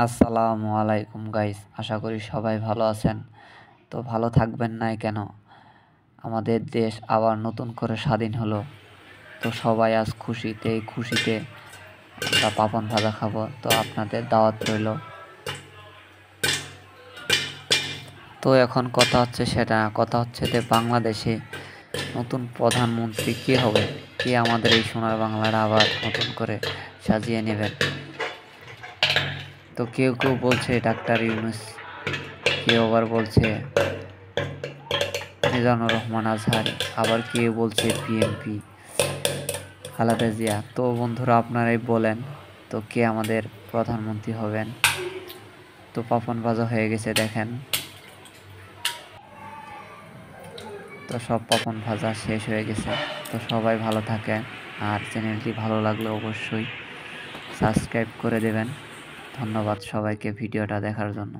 আসসালামু আলাইকুম গাইস, আশা করি সবাই ভালো আছেন। তো ভালো থাকবেন নাই কেন? আমাদের দেশ আবার নতুন করে স্বাধীন হলো। তো সবাই আজ খুশিতে, এই খুশিতে আমরা পাপন ভাজা খাবো। তো আপনাদের দাওয়াত রইল। তো এখন কথা হচ্ছে যে বাংলাদেশে নতুন প্রধানমন্ত্রী কে হবে, কে আমাদের এই সোনার বাংলাটা আবার নতুন করে সাজিয়ে নেবেন। তো কেউ কেউ বলছে ডাক্তার ইউনূস, কেউ আবার বলছে মিজানুর রহমান আজহারী, আবার কেউ বলছে বিএনপি খালেদা জিয়া। তো বন্ধুরা, আপনারাই বলেন তো কে আমাদের প্রধানমন্ত্রী হবেন। তো পাপন ভাজা হয়ে গেছে দেখেন। তো সব পাপন ভাজা শেষ হয়ে গেছে। তো সবাই ভালো থাকেন, আর চ্যানেলটি ভালো লাগলে অবশ্যই সাবস্ক্রাইব করে দেবেন। ধন্যবাদ সবাইকে ভিডিওটা দেখার জন্য।